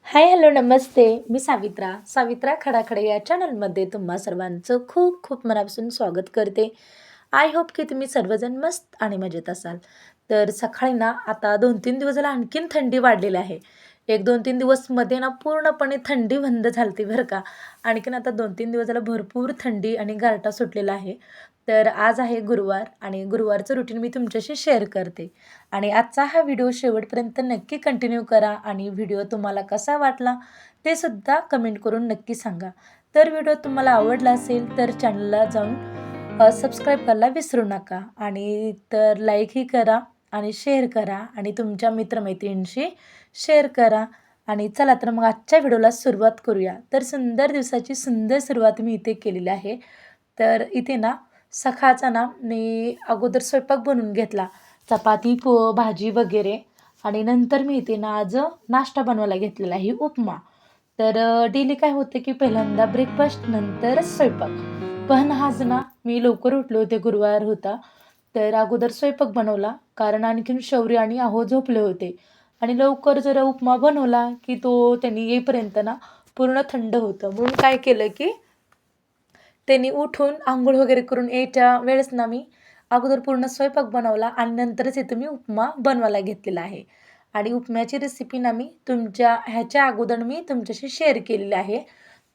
हाय, hello, नमस्ते. मी सावित्रा खडाखडे या चॅनलमध्ये तुम्हा सर्वांचं खूप खूप मनापासून स्वागत करते. आय होप की तुम्ही सर्वजण मस्त आणि मजेत असाल. तर सकाळी ना आता 2-3 दिवस झाला आणखीन थंडी वाढलेली आहे. 1-2-3 दिवस मध्ये ना पूर्णपणे थंडी बंद झाली बरं का. आणखीन आता 2-3 दिवस झाला भरपूर थंडी आणि गारठा सुटलेला आहे. तर आज आहे गुरुवार आणि गुरुवारचं रुटीन मी तुमच्याशी शेअर करते. आणि आजचा हा व्हिडिओ शेवटपर्यंत नक्की कंटिन्यू करा आणि व्हिडिओ तुम्हाला कसा वाटला ते सुद्धा कमेंट करून नक्की सांगा. तर व्हिडिओ तुम्हाला आवडला असेल तर चॅनलला जाऊन सबस्क्राईब करायला विसरू नका आणि तर लाईकही करा आणि शेअर करा आणि तुमच्या मित्रमैत्रिणींशी शेअर करा. आणि चला तर मग आजच्या व्हिडिओला सुरुवात करूया. तर सुंदर दिवसाची सुंदर सुरुवात मी इथे केलेली आहे. तर इथे ना सकाळचा ना मी अगोदर स्वयंपाक बनवून घेतला, चपाती भाजी वगैरे. आणि नंतर मी इथे ना आज नाश्ता बनवायला घेतलेला आहे, उपमा. तर डेली काय होतं की पहिल्यांदा ब्रेकफास्ट नंतरच स्वयंपाक. पण आज ना मी लवकर उठले होते, गुरुवार होता. तर अगोदर स्वयंपाक बनवला कारण आणखीन शौर्य आणि अहो झोपले होते. आणि लवकर जरा उपमा बनवला की तो त्यांनी येईपर्यंत ना पूर्ण थंड होतं. म्हणून काय केलं की त्यांनी उठून अंघोळ वगैरे करून यायच्या वेळेस ना मी अगोदर पूर्ण स्वयंपाक बनवला आणि नंतरच इथं मी उपमा बनवायला घेतलेला आहे. आणि उपम्याची रेसिपी ना मी तुमच्या ह्याच्या अगोदर मी तुमच्याशी शेअर केलेली आहे.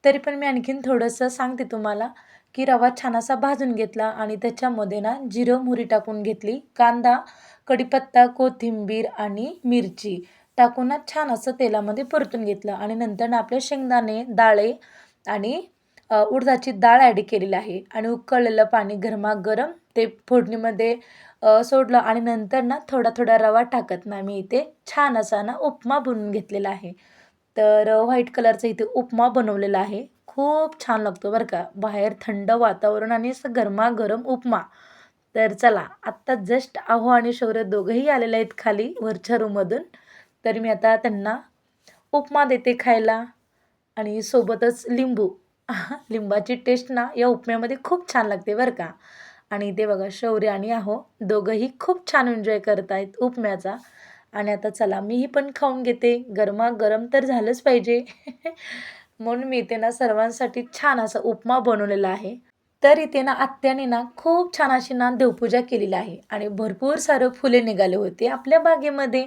तरी पण मी आणखीन थोडंसं सांगते तुम्हाला की रवा छान असा भाजून घेतला आणि त्याच्यामध्ये ना जिरं मोहरी टाकून घेतली, कांदा, कढीपत्ता, कोथिंबीर आणि मिरची टाकून ना छान असं तेलामध्ये परतून घेतलं. आणि नंतर ना आपले शेंगदाणे, डाळे आणि उडदाची डाळ ॲड केलेली आहे आणि उकळलेलं पाणी गरमागरम ते फोडणीमध्ये सोडलं आणि नंतर ना थोडा थोडा रवा टाकत ना मी इथे छान असा ना उपमा बनवून घेतलेला आहे. तर व्हाईट कलरचा इथे उपमा बनवलेला आहे. खूप छान लागतो बरं का. बाहेर थंड वातावरण आणि असं गरमागरम उपमा. तर चला आत्ता जस्ट अहो आणि शौर्य दोघंही आलेले आहेत खाली वरच्या रूममधून. तर मी आता त्यांना उपमा देते खायला आणि सोबतच लिंबू. लिंबाची टेस्ट ना या उपम्यामध्ये खूप छान लागते बरं का. आणि ते बघा शौर्य आणि अहो दोघंही खूप छान एन्जॉय करत आहेत उपम्याचा. आणि आता चला मीही पण खाऊन घेते. गरमागरम तर झालंच पाहिजे. म्हणून मी इथे ना सर्वांसाठी छान असा उपमा बनवलेला आहे. तर इथे ना आत्याने ना खूप छान अशी ना देवपूजा केलेली आहे आणि भरपूर सारं फुले निघाले होते आपल्या बागेमध्ये.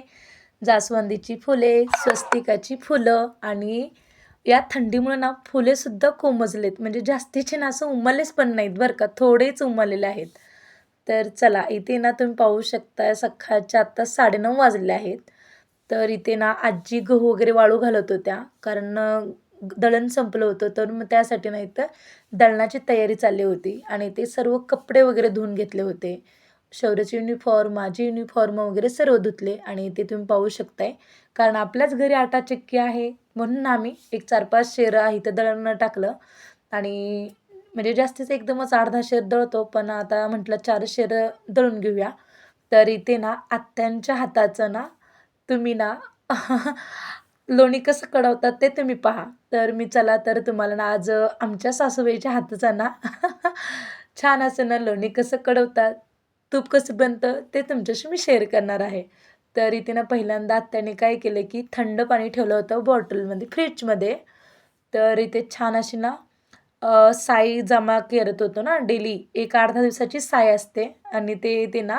जास्वंदीची फुले, स्वस्तिकाची फुलं आणि या थंडीमुळे ना फुलेसुद्धा कोमजलेत. म्हणजे जास्तीचे ना असं उमललेच पण नाहीत बरं का, थोडेच उमललेले आहेत. तर चला इथे ना तुम्ही पाहू शकता सकाळच्या आत्ता 9:30 वाजले आहेत. तर इथे ना आजी गहू वगैरे वाळू घालत होत्या कारण दळण संपलं होतं. तर मग त्यासाठी नाही तर दळणाची तयारी चालली होती आणि ते सर्व कपडे वगैरे धुवून घेतले होते. शौर्याचे युनिफॉर्म, माझे युनिफॉर्म वगैरे सर्व धुतले आणि ते तुम्ही पाहू शकताय. कारण आपल्याच घरी आटा चक्की आहे म्हणून आम्ही एक 4-5 शेरं इथं दळण टाकलं. आणि म्हणजे जास्तीच एकदमच 8-10 शेर दळतो, पण आता म्हटलं 4 शेरं दळून घेऊया. तर इथे ना आत्यांच्या हाताचं ना तुम्ही ना लोणी कसं कढवतात ते तुम्ही पहा. तर मी चला तर तुम्हाला ना आज आमच्या सासूबाईच्या हाताचं ना छान असं ना लोणी कसं कढवतात, तूप कसं बनतं ते तुमच्याशी मी शेअर करणार आहे. तर इथे ना पहिल्यांदा आत्याने काय केलं की थंड पाणी ठेवलं होतं बॉटलमध्ये फ्रिजमध्ये. तर इथे छान अशी ना साई जमा करत होतो ना डेली एक अर्धा दिवसाची साय असते आणि ते ना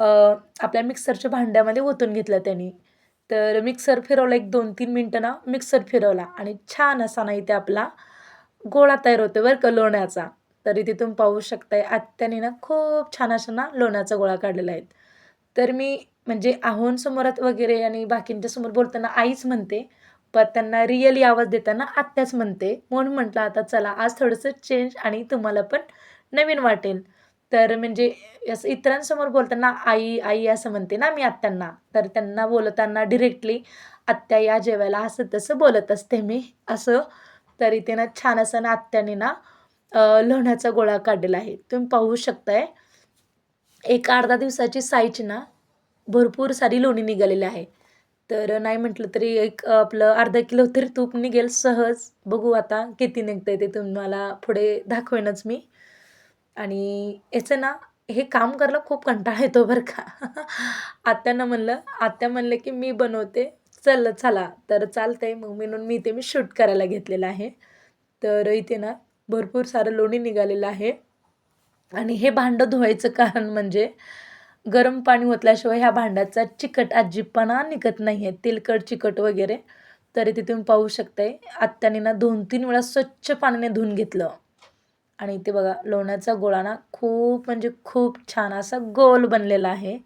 अ, आपल्या मिक्सरच्या भांड्यामध्ये ओतून घेतलं त्यांनी. तर मिक्सर फिरवला एक 2-3 मिनटं ना मिक्सर फिरवला आणि छान असा ना इथे आपला गोळा तयार होतो बरं का लोण्याचा. तर इथे तुम्ही पाहू शकताय आत्याने ना खूप छान असा ना लोण्याचा गोळा काढलेला आहे. तर मी म्हणजे आहोंसमोरात वगैरे आणि बाकींच्या समोर बोलताना आईच म्हणते, पण त्यांना रिअली आवाज देताना आत्याच म्हणते. म्हणून म्हटलं आता चला आज थोडंसं चेंज आणि तुम्हाला पण नवीन वाटेल. तर म्हणजे असं इतरांसमोर बोलताना आई, आई असं म्हणते ना मी आत्यांना. तर त्यांना बोलताना डायरेक्टली आत्या या जेवायला असं तसं बोलत असते मी असं. तर इथे ना छान असं ना आत्याने ना लोण्याचा गोळा काढलेला आहे. तुम्ही पाहू शकताय. एक अर्धा दिवसाची साईज ना भरपूर सारी लोणी निघालेली आहे. तर नाही म्हटलं तरी एक आपलं अर्धा किलो तरी तूप निघेल सहज. बघू आता किती निघतंय ते तुम्हाला पुढे दाखवेनच मी. आणि याचं ना हे काम करायला खूप कंटाळा येतो बरं का. आत्या म्हणलं की मी बनवते, चला तर चालतंय. मग म्हणून मी शूट करायला घेतलेलं आहे. तर इथे ना भरपूर सारं लोणी निघालेलं आहे आणि हे भांडं धुवायचं कारण म्हणजे गरम पाणी ओतल्याशिवाय ह्या भांड्याचा चिकट अजिबात निघत नाही आहे, तेलकट चिकट वगैरे. तर इथे तुम्ही पाहू शकताय आत्याने ना 2-3 वेळा स्वच्छ पाण्याने धुवून घेतलं. आणि इथे बघा लोण्याचा गोळा ना खूप म्हणजे खूप छान असा गोल बनलेला आहे.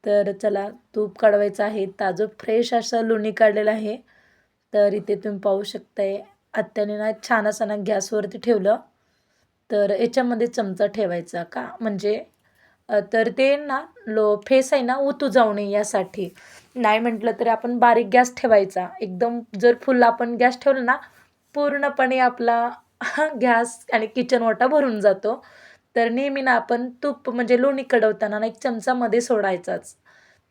तर चला तूप काढवायचं आहे. ताजं फ्रेश असं लोणी काढलेलं आहे. तर इथे तुम्ही पाहू शकताय आत्याने ना छान असं ना गॅसवरती ठेवलं. तर याच्यामध्ये चमचा ठेवायचा का म्हणजे तर ते ना फेस आहे ना ओतू जाऊ नये यासाठी. नाही म्हटलं तरी आपण बारीक गॅस ठेवायचा. एकदम जर फुल आपण गॅस ठेवला ना पूर्णपणे आपला गॅस आणि किचन ओटा भरून जातो. तर नेहमी ना आपण तूप म्हणजे लोणी कढवताना ना एक चमचा मध्ये सोडायचाच.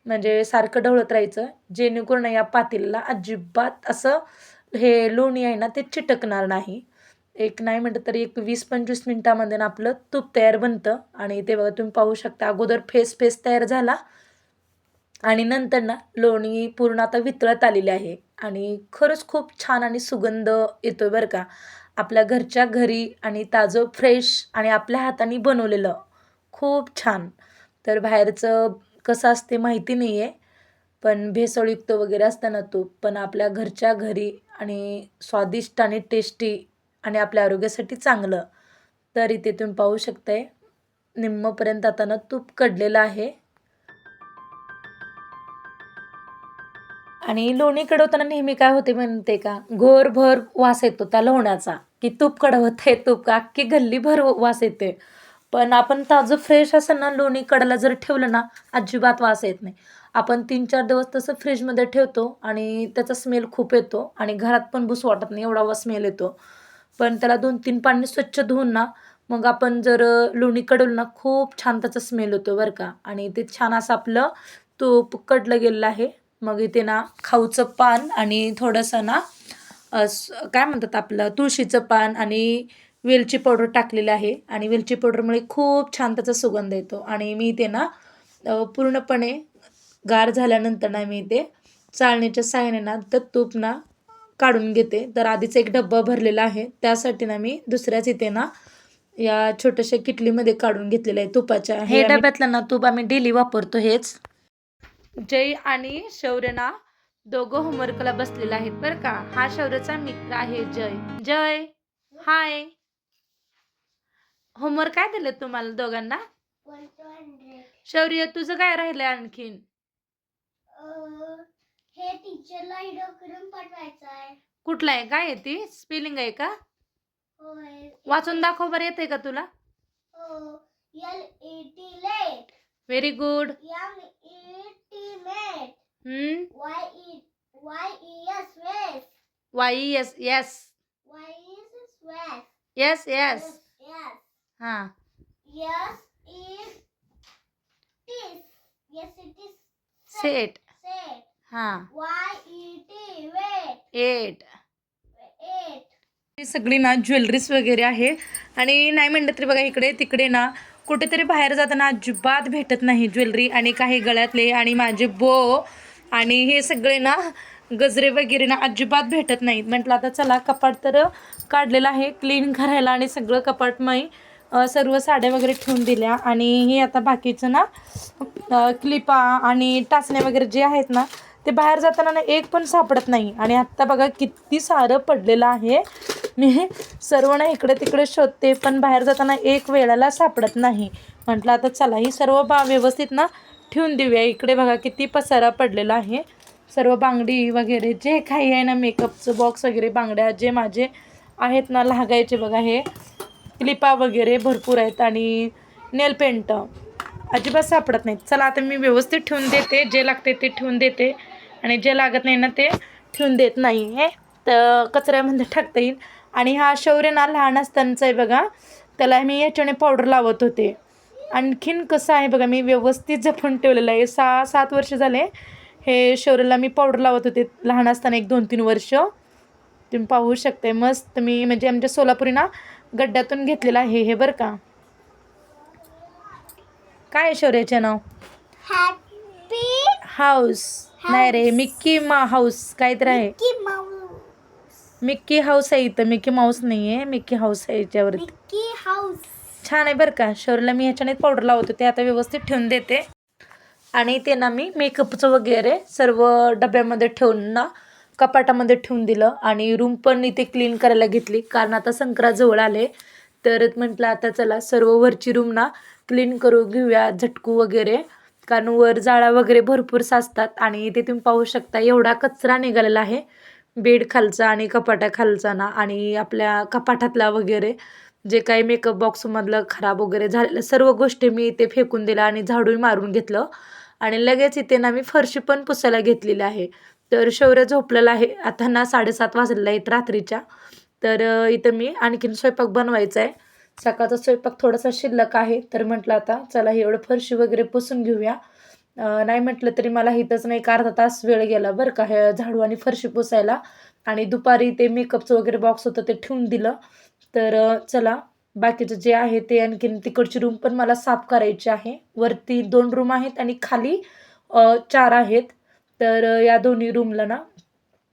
म्हणजे सारखं ढवळत राहायचं जेणेकरून या पातेल्याला अजिबात असं हे लोणी आहे ना ते चिटकणार नाही. एक नाही म्हटलं तरी एक 20-25 मिनिटामध्ये ना आपलं तूप तयार बनतं. आणि ते बघा तुम्ही पाहू शकता अगोदर फेस तयार झाला आणि नंतर ना लोणी पूर्ण आता वितळत आलेली आहे आणि खरंच खूप छान आणि सुगंध येतोय बरं का. आपल्या घरच्या घरी आणि ताजं फ्रेश आणि आपल्या हाताने बनवलेलं खूप छान. तर बाहेरचं कसं असते माहिती नाही आहे, पण भेसळयुक्त वगैरे असतं ना तूप. पण आपल्या घरच्या घरी आणि स्वादिष्ट आणि टेस्टी आणि आपल्या आरोग्यासाठी चांगलं. तर इथे तुम्ही पाहू शकताय निम्मपर्यंत आता ना तूप कढलेलं आहे. आणि लोणी कढवताना नेहमी काय होते म्हणते का, घरभर वास येतो त्या लोण्याचा, की तूप कढवत आहे तूप, अख्खी गल्लीभर वास येते. पण आपण ताजं फ्रेश असं ना लोणी कढायला जर ठेवलं ना, अजिबात वास येत नाही. आपण 3-4 दिवस तसं फ्रीजमध्ये ठेवतो आणि त्याचा स्मेल खूप येतो आणि घरात पण बसू वाटत नाही, एवढा स्मेल येतो. पण त्याला 2-3 पाणी स्वच्छ धुवून ना, मग आपण जर लोणी कढवलं ना, खूप छान त्याचा स्मेल होतो बरं का. आणि ते छान असं आपलं तूप कढलं गेलेलं आहे. मग इथे ना खाऊचं पान आणि थोडंसं ना काय म्हणतात आपलं तुळशीचं पान आणि वेलची पावडर टाकलेलं आहे. आणि वेलची पावडरमुळे खूप छान त्याचा सुगंध येतो. आणि मी इथे ना पूर्णपणे गार झाल्यानंतर ना मी इथे चाळणीच्या साहाय्याने ना तर तूप ना काढून घेते. तर आधीच एक डब्बा भरलेला आहे, त्यासाठी ना मी दुसऱ्याच इथे ना या छोट्याशा किटलीमध्ये काढून घेतलेलं आहे तुपाच्या. हे डब्यातलं ना तूप आम्ही डेली वापरतो हेच. जय आणि शौर्य ना दोघं होमवर्कला बसलेले आहेत बरं का. हा शौर्यचा मित्र आहे जय. जय हाय. होमवर्क काय दिलं तुम्हाला दोघांना? शौर्य तुझं काय राहिलंय आणखीन? हे टीचरला व्हिडिओ करून पाठवायचं आहे. कुठला आहे, काय आहे ती स्पेलिंग आहे का? होय. वाचून दाखव बरं, येते का तुला? LET let. Very good. MET met. YES yes. YES yes. YES yes. Yes yes. Yes. हां. Yes it is. Yes it is. Set. Set. हां. YET yet. 8. 8. ही सगळी ना ज्वेलरीज वगैरे आहे. आणि नाही म्हणलं तरी बघा इकडे तिकडे ना कुठेतरी बाहेर जाताना अजिबात भेटत नाही ज्वेलरी. आणि काही गळ्यातले आणि माझे बो आणि हे सगळे ना गजरे वगैरे ना अजिबात भेटत नाहीत. म्हटलं आता चला कपाट तर काढलेलं आहे क्लीन करायला आणि सगळं कपाट मी सर्व साड्या वगैरे ठेवून दिल्या. आणि हे आता बाकीचं ना क्लिपा आणि टाचण्या वगैरे जे आहेत ना ते बाहेर जाताना ना एक पण सापडत नाही. आणि आत्ता बघा किती सारं पडलेलं आहे. मी सर्व ना इकडे तिकडे शोधते पण बाहेर जाताना एक वेळेला सापडत नाही. म्हटलं आता चला ही सर्व व्यवस्थित ना ठेवून देऊया. इकडे बघा किती पसारा पडलेला आहे. सर्व बांगडी वगैरे जे काही आहे ना मेकअपचं बॉक्स वगैरे बांगड्या जे माझे आहेत ना लागायचे बघा, हे क्लिपा वगैरे भरपूर आहेत आणि नेल पेंट अजिबात सापडत नाहीत. चला आता मी व्यवस्थित ठेवून देते, जे लागते ते ठेवून देते आणि जे लागत नाही ना ते ठेवून देत नाही. हे तर कचऱ्यामध्ये टाकता येईल. आणि हा शौर्य ना लहान असतानाचा आहे बघा, त्याला मी याच्याने पावडर लावत होते. आणखीन कसं आहे बघा मी व्यवस्थित जपून ठेवलेलं आहे. 6-7 वर्ष झाले हे शौर्यला मी पावडर लावत होते लहान असताना, 1-2-3 वर्ष. तुम्ही पाहू शकते मस्त मी म्हणजे आमच्या सोलापुरी ना गड्ड्यातून घेतलेलं आहे हे बरं का. काय आहे शौर्याचे नाव? Happy house. नाही रे, मिक्की हाऊस काहीतरी आहे. Mickey Mouse. मिक्की हाऊस आहे इथं, मिक्की माऊस नाही आहे, मिक्की हाऊस आहे याच्यावरती. Mickey house. छान आहे बरं का. शौर्यला मी ह्याच्याने पावडर लावत होते, आता व्यवस्थित ठेवून देते. आणि ते ना मी मेकअपचं वगैरे सर्व डब्यामध्ये ठेवून ना कपाटामध्ये ठेवून दिलं. आणि रूम पण इथे क्लीन करायला घेतली, कारण आता संक्रांत जवळ आले. तर म्हटलं आता चला सर्व वरची रूम ना क्लीन करू घेऊया, झटकू वगैरे, कारण वर जाळा वगैरे भरपूर साचतात. आणि इथे तुम्ही पाहू शकता एवढा कचरा निघालेला आहे बेड खालचा आणि कपाटाखालचा ना, आणि आपल्या कपाटातला वगैरे जे काही मेकअप बॉक्समधलं खराब वगैरे झालेलं सर्व गोष्टी मी इथे फेकून दिल्या आणि झाडूही मारून घेतलं. आणि लगेच इथे ना मी फरशी पण पुसायला घेतलेली आहे. तर शौर्य झोपलेला आहे आता ना, 7:30 वाजलेला आहेत रात्रीच्या. तर इथं मी आणखीन स्वयंपाक बनवायचा आहे. सकाळचा स्वयंपाक थोडासा शिल्लक आहे, तर म्हटलं आता चला एवढं फरशी वगैरे पुसून घेऊया. नाही म्हटलं तरी मला इथंच नाही, एक अर्धा तास वेळ गेला बरं का हे झाडू आणि फरशी पुसायला. आणि दुपारी ते मेकअपचं वगैरे बॉक्स होतं ते ठेवून दिलं. तर चला बाकीचं जे आहे ते आणखीन तिकडची रूम पण मला साफ करायची आहे. वरती 2 रूम आहेत आणि खाली 4 आहेत. तर या दोन्ही रूमला ना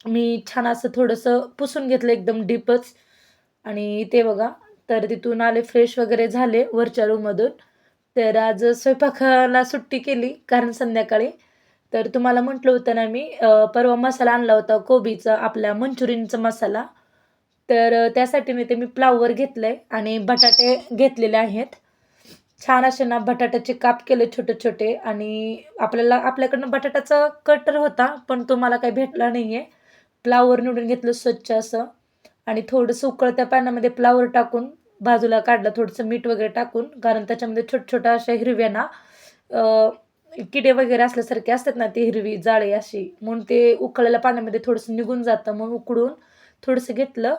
मी छान असं थोडंसं पुसून घेतलं एकदम डीपच. आणि ते बघा, तर तिथून आले फ्रेश वगैरे झाले वरच्या रूममधून. तर आज स्वयंपाकाला सुट्टी केली कारण संध्याकाळी. तर तुम्हाला म्हटलं होतं ना मी परवा मसाला आणला होता कोबीचा, आपला मंचुरियनचा मसाला. तर त्यासाठी मी फ्लावर घेतलं आहे आणि बटाटे घेतलेले आहेत. छान असे ना बटाट्याचे काप केले छोटे छोटे. आणि आपल्याकडनं बटाट्याचा कटर होता, पण तो मला काही भेटला नाही आहे. फ्लावर निवडून घेतलं स्वच्छ असं. आणि थोडंसं उकळत्या पाण्यामध्ये फ्लावर टाकून बाजूला काढलं, थोडंसं मीठ वगैरे टाकून, कारण त्याच्यामध्ये छोट्या अशा हिरव्या ना किडे वगैरे असल्यासारखे असतात ना, ती हिरवी जाळी अशी, म्हणून ते उकळलेल्या पाण्यामध्ये थोडंसं निघून जातं, म्हणून उकडून थोडंसं घेतलं.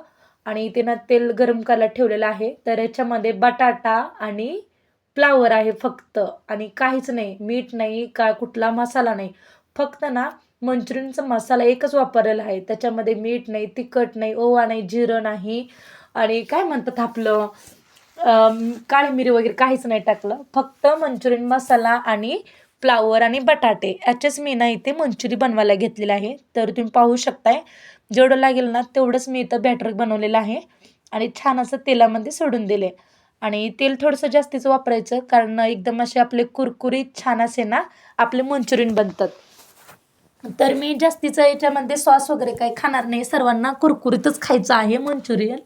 आणि ते ना तेल गरम करायला ठेवलेलं आहे. तर याच्यामध्ये बटाटा आणि फ्लावर आहे फक्त, आणि काहीच नाही, मीठ नाही का कुठला मसाला नाही. फक्त ना मंचुरियनचा मसाला एकच वापरलेला आहे. त्याच्यामध्ये मीठ नाही, तिखट नाही, ओवा नाही, जिरं नाही, आणि काय म्हणतात आपलं काळी मिरी वगैरे काहीच नाही टाकलं. फक्त मंचुरियन मसाला आणि फ्लावर आणि बटाटे याचेच मी ना इथे मंचुरी बनवायला घेतलेलं आहे. तर तुम्ही पाहू शकताय जेवढं लागेल ना तेवढंच मी इथं बॅटर बनवलेलं आहे. आणि छान असं तेलामध्ये सोडून दिले. आणि तेल थोडंसं जास्तीचं वापरायचं, कारण एकदम असे आपले कुरकुरीत छान असे ना आपले मंचुरियन बनतात. तर मी जास्तीचं याच्यामध्ये सॉस वगैरे काही खाणार नाही, सर्वांना कुरकुरीतच खायचं आहे मंचुरियन.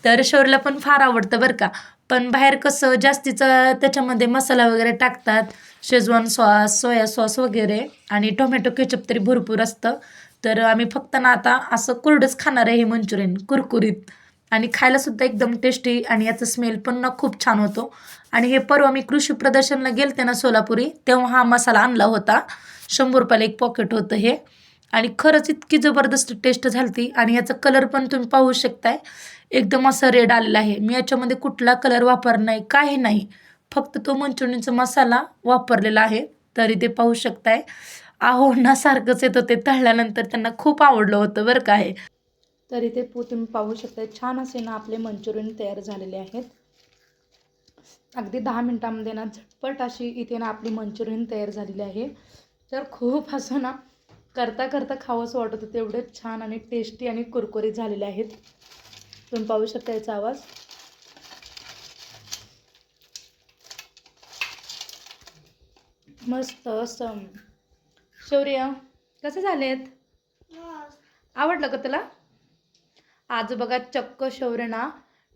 तर शौर्यला पण फार आवडतं बरं का. पण बाहेर कसं जास्तीचं त्याच्यामध्ये मसाला वगैरे टाकतात, शेजवान सॉस, सोया सॉस वगैरे, आणि टोमॅटो केचप तरी भरपूर असतं. तर आम्ही फक्त ना आता असं कोरडंच खाणार आहे हे मंचुरियन कुरकुरीत. आणि खायलासुद्धा एकदम टेस्टी, आणि याचा स्मेल पण ना खूप छान होतो. आणि हे परवा मी कृषी प्रदर्शनला गेलते ना सोलापुरी, तेव्हा हा मसाला आणला होता. 100 रुपयाला एक पॉकेट होतं हे. आणि खरंच इतकी जबरदस्त टेस्ट झाली. आणि याचा कलर पण तुम्ही पाहू शकताय, एकदम असं रेड आलेला आहे. मी याच्यामध्ये कुठला कलर वापर नाही, काही नाही, फक्त तो मंचुरियनचा मसाला वापरलेला आहे. तरी ते पाहू शकताय ना सारखंच येतं, ते तळल्यानंतर त्यांना खूप आवडलं होतं बरं का हे. तर इथे तुम्ही पाहू शकताय छान असे ना आपले मंचुरियन तयार झालेले आहेत. अगदी 10 मिनिटांमध्ये ना झटपट अशी इथे ना आपली मंचुरियन तयार झालेली आहे. तर खूप असं ना करता करता खावंसं वाटत होतं, एवढे छान आणि टेस्टी आणि कुरकुरीत झालेले आहेत. तुम्ही पाहू शकता याचा आवाज. मस्त असं. शौर्य कसे झालेत, आवडलं का तुला? आज बघा चक्क शौर्य ना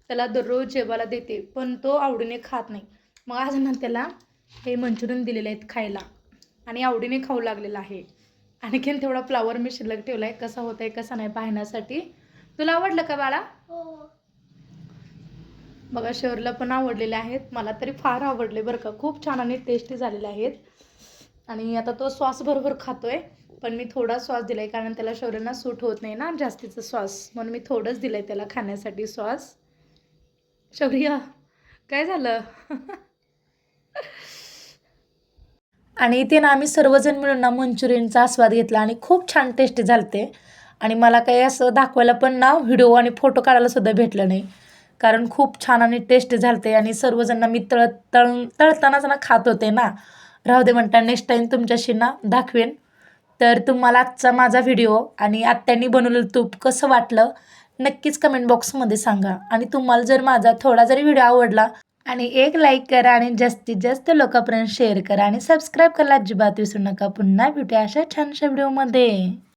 त्याला दररोज जेवायला देते, पण तो आवडीने खात नाही. मग आज ना त्याला हे मंचुरियन दिलेले आहेत खायला, आणि आवडीने खाऊ लागलेला आहे. आणखीन तेवढा फ्लावर मी शिल्लक ठेवला आहे, कसा होत आहे कसा नाही पाहण्यासाठी. तुला आवडलं का बाळा? हो. बघा शौर्यला पण आवडलेले आहेत, मला तरी फार आवडले बरं का, खूप छान आणि टेस्टी झालेले आहेत. आणि आता तो सॉस बरोबर खातोय, पण मी थोडा सॉस दिलाय, कारण त्याला शौर्यांना सूट होत नाही ना जास्तीचं सॉस, म्हणून मी थोडंच दिलंय त्याला खाण्यासाठी सॉस. शौर्य काय झालं? आणि इथे ना आम्ही सर्वजण मिळून ना मंचुरियनचा आस्वाद घेतला, आणि खूप छान टेस्टी झालते. आणि मला काही असं दाखवायला पण ना व्हिडिओ आणि फोटो काढायला सुद्धा भेटलं नाही, कारण खूप छान आणि टेस्टी झालते. आणि सर्वजण मी तळतानाच ना खात होते ना, राहू दे म्हणता नेक्स्ट टाईम तुमच्याशी ना दाखवेन. तर तुम्हाला आजचा माझा व्हिडिओ आणि आत्यांनी बनवलेलं तूप कसं वाटलं नक्कीच कमेंट बॉक्समध्ये सांगा. आणि तुम्हाला जर माझा थोडा जरी व्हिडिओ आवडला आणि एक लाईक करा आणि जास्तीत जास्त लोकांपर्यंत शेअर करा आणि सबस्क्राईब करायला अजिबात विसरू नका. पुन्हा भेटूया अशा छानशा व्हिडिओमध्ये.